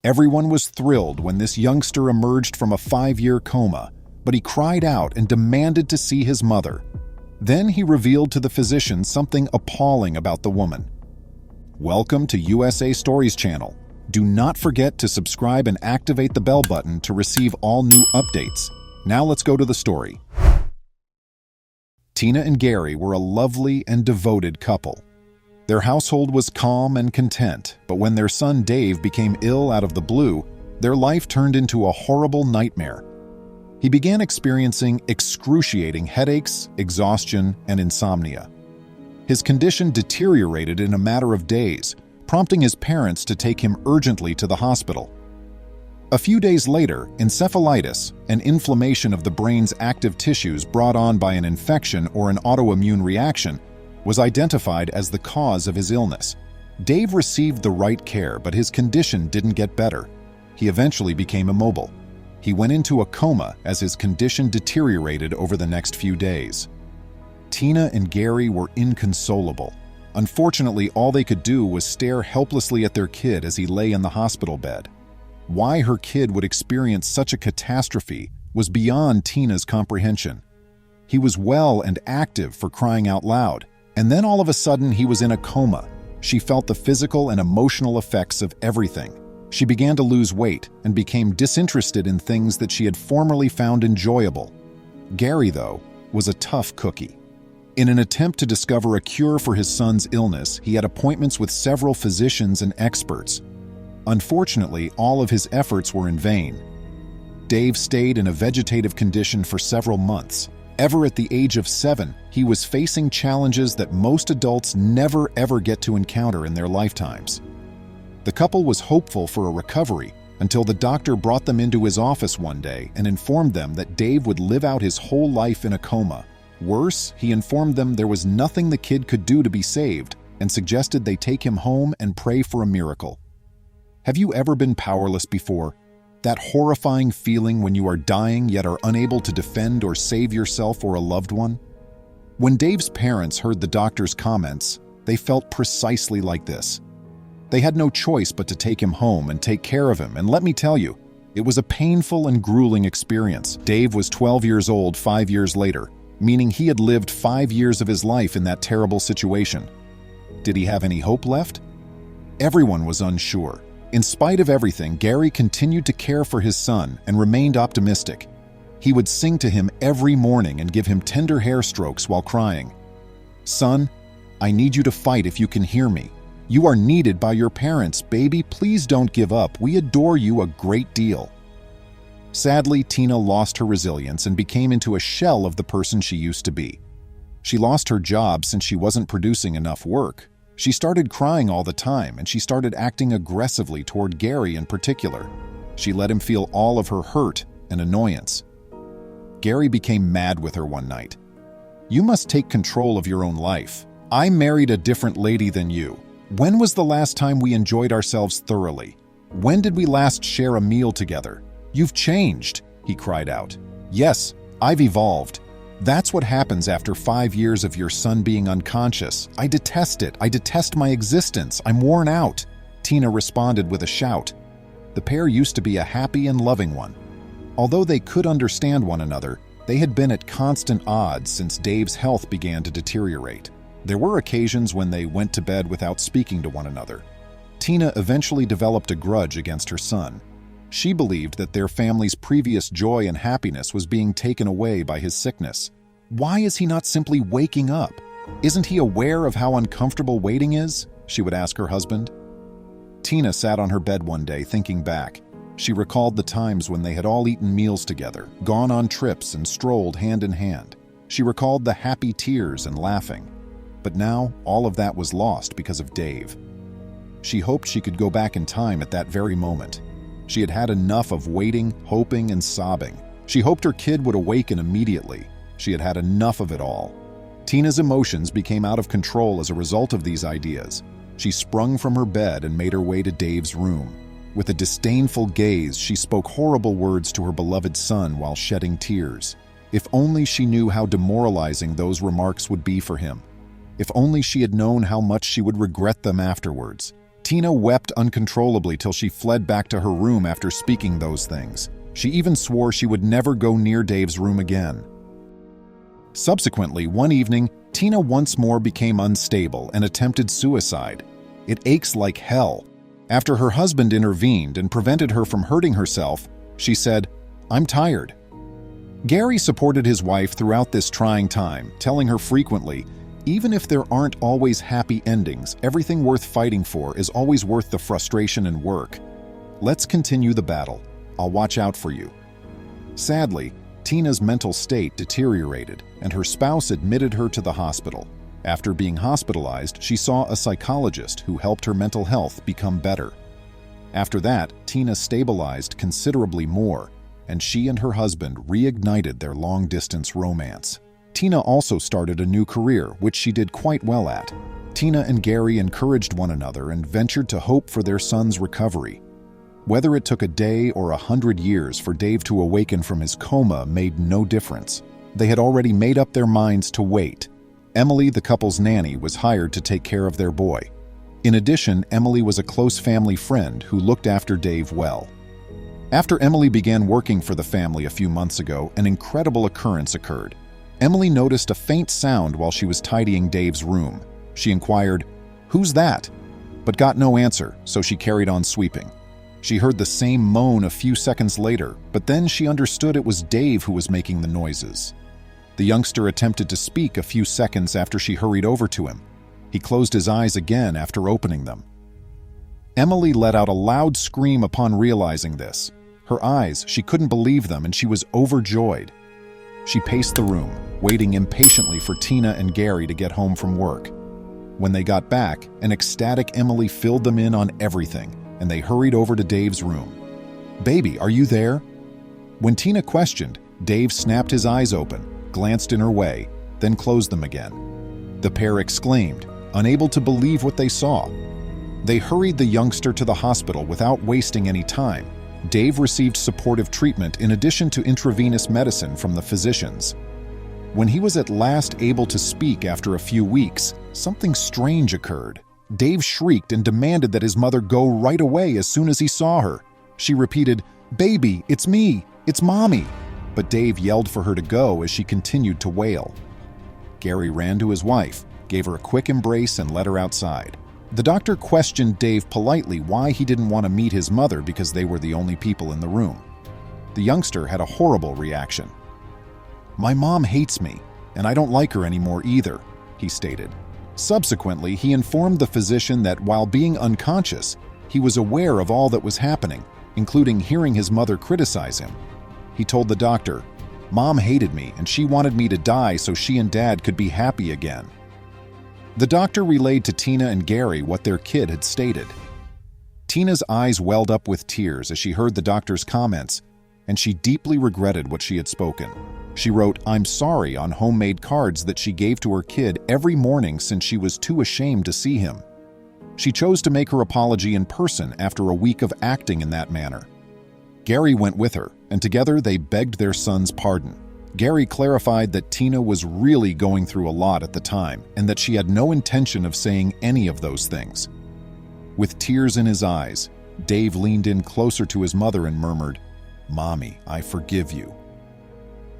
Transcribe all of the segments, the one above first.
Everyone was thrilled when this youngster emerged from a 5-year coma, but he cried out and demanded to see his mother. Then he revealed to the physician something appalling about the woman. Welcome to USA Stories channel. Do not forget to subscribe and activate the bell button to receive all new updates. Now let's go to the story. Tina and Gary were a lovely and devoted couple. Their household was calm and content, but when their son Dave became ill out of the blue, their life turned into a horrible nightmare. He began experiencing excruciating headaches, exhaustion, and insomnia. His condition deteriorated in a matter of days, prompting his parents to take him urgently to the hospital. A few days later, encephalitis, an inflammation of the brain's active tissues brought on by an infection or an autoimmune reaction, was identified as the cause of his illness. Dave received the right care, but his condition didn't get better. He eventually became immobile. He went into a coma as his condition deteriorated over the next few days. Tina and Gary were inconsolable. Unfortunately, all they could do was stare helplessly at their kid as he lay in the hospital bed. Why her kid would experience such a catastrophe was beyond Tina's comprehension. He was well and active, for crying out loud, and then all of a sudden he was in a coma. She felt the physical and emotional effects of everything. She began to lose weight and became disinterested in things that she had formerly found enjoyable. Gary, though, was a tough cookie. In an attempt to discover a cure for his son's illness, he had appointments with several physicians and experts. Unfortunately, all of his efforts were in vain. Dave stayed in a vegetative condition for several months. Ever at the age of 7, he was facing challenges that most adults never ever get to encounter in their lifetimes. The couple was hopeful for a recovery until the doctor brought them into his office one day and informed them that Dave would live out his whole life in a coma. Worse, he informed them there was nothing the kid could do to be saved and suggested they take him home and pray for a miracle. Have you ever been powerless before? That horrifying feeling when you are dying yet are unable to defend or save yourself or a loved one? When Dave's parents heard the doctor's comments, they felt precisely like this. They had no choice but to take him home and take care of him, and let me tell you, it was a painful and grueling experience. Dave was 12 years old 5 years later, meaning he had lived 5 years of his life in that terrible situation. Did he have any hope left? Everyone was unsure. In spite of everything, Gary continued to care for his son and remained optimistic. He would sing to him every morning and give him tender hair strokes while crying. "Son, I need you to fight if you can hear me. You are needed by your parents, baby. Please don't give up. We adore you a great deal." Sadly, Tina lost her resilience and became into a shell of the person she used to be. She lost her job since she wasn't producing enough work. She started crying all the time, and she started acting aggressively toward Gary in particular. She let him feel all of her hurt and annoyance. Gary became mad with her one night. "You must take control of your own life. I married a different lady than you. When was the last time we enjoyed ourselves thoroughly? When did we last share a meal together? You've changed," he cried out. "Yes, I've evolved. That's what happens after 5 years of your son being unconscious. I detest it. I detest my existence. I'm worn out," Tina responded with a shout. The pair used to be a happy and loving one. Although they could understand one another, they had been at constant odds since Dave's health began to deteriorate. There were occasions when they went to bed without speaking to one another. Tina eventually developed a grudge against her son. She believed that their family's previous joy and happiness was being taken away by his sickness. Why is he not simply waking up? Isn't he aware of how uncomfortable waiting is? She would ask her husband. Tina sat on her bed one day thinking back. She recalled the times when they had all eaten meals together, gone on trips, and strolled hand in hand. She recalled the happy tears and laughing. But now, all of that was lost because of Dave. She hoped she could go back in time at that very moment. She had had enough of waiting, hoping, and sobbing. She hoped her kid would awaken immediately. She had had enough of it all. Tina's emotions became out of control as a result of these ideas. She sprung from her bed and made her way to Dave's room. With a disdainful gaze, she spoke horrible words to her beloved son while shedding tears. If only she knew how demoralizing those remarks would be for him. If only she had known how much she would regret them afterwards. Tina wept uncontrollably till she fled back to her room after speaking those things. She even swore she would never go near Dave's room again. Subsequently, one evening, Tina once more became unstable and attempted suicide. It aches like hell. After her husband intervened and prevented her from hurting herself, she said, "I'm tired." Gary supported his wife throughout this trying time, telling her frequently, "Even if there aren't always happy endings, everything worth fighting for is always worth the frustration and work. Let's continue the battle. I'll watch out for you." Sadly, Tina's mental state deteriorated, and her spouse admitted her to the hospital. After being hospitalized, she saw a psychologist who helped her mental health become better. After that, Tina stabilized considerably more, and she and her husband reignited their long-distance romance. Tina also started a new career, which she did quite well at. Tina and Gary encouraged one another and ventured to hope for their son's recovery. Whether it took a day or 100 years for Dave to awaken from his coma made no difference. They had already made up their minds to wait. Emily, the couple's nanny, was hired to take care of their boy. In addition, Emily was a close family friend who looked after Dave well. After Emily began working for the family a few months ago, an incredible occurrence occurred. Emily noticed a faint sound while she was tidying Dave's room. She inquired, "Who's that?" but got no answer, so she carried on sweeping. She heard the same moan a few seconds later, but then she understood it was Dave who was making the noises. The youngster attempted to speak a few seconds after she hurried over to him. He closed his eyes again after opening them. Emily let out a loud scream upon realizing this. Her eyes, she couldn't believe them, and she was overjoyed. She paced the room, waiting impatiently for Tina and Gary to get home from work. When they got back, an ecstatic Emily filled them in on everything, and they hurried over to Dave's room. "Baby, are you there?" When Tina questioned, Dave snapped his eyes open, glanced in her way, then closed them again. The pair exclaimed, unable to believe what they saw. They hurried the youngster to the hospital without wasting any time. Dave received supportive treatment in addition to intravenous medicine from the physicians. When he was at last able to speak after a few weeks, something strange occurred. Dave shrieked and demanded that his mother go right away as soon as he saw her. She repeated, "Baby, it's me, it's Mommy." But Dave yelled for her to go as she continued to wail. Gary ran to his wife, gave her a quick embrace, and led her outside. The doctor questioned Dave politely why he didn't want to meet his mother because they were the only people in the room. The youngster had a horrible reaction. "My mom hates me, and I don't like her anymore either," he stated. Subsequently, he informed the physician that while being unconscious, he was aware of all that was happening, including hearing his mother criticize him. He told the doctor, "Mom hated me, and she wanted me to die so she and Dad could be happy again." The doctor relayed to Tina and Gary what their kid had stated. Tina's eyes welled up with tears as she heard the doctor's comments, and she deeply regretted what she had spoken. She wrote, "I'm sorry" on homemade cards that she gave to her kid every morning since she was too ashamed to see him. She chose to make her apology in person after a week of acting in that manner. Gary went with her, and together they begged their son's pardon. Gary clarified that Tina was really going through a lot at the time and that she had no intention of saying any of those things. With tears in his eyes, Dave leaned in closer to his mother and murmured, "Mommy, I forgive you."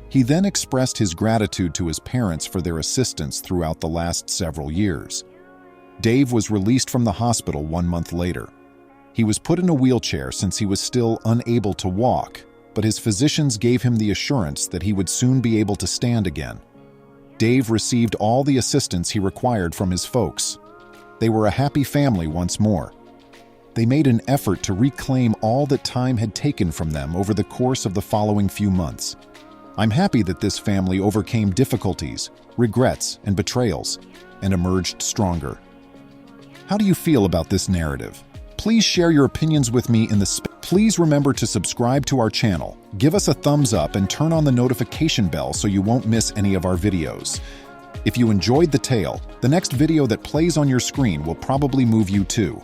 He then expressed his gratitude to his parents for their assistance throughout the last several years. Dave was released from the hospital 1 month later. He was put in a wheelchair since he was still unable to walk, but his physicians gave him the assurance that he would soon be able to stand again. Dave received all the assistance he required from his folks. They were a happy family once more. They made an effort to reclaim all that time had taken from them over the course of the following few months. I'm happy that this family overcame difficulties, regrets, and betrayals, and emerged stronger. How do you feel about this narrative? Please share your opinions with me in the space. Please remember to subscribe to our channel, give us a thumbs up, and turn on the notification bell so you won't miss any of our videos. If you enjoyed the tale, the next video that plays on your screen will probably move you too.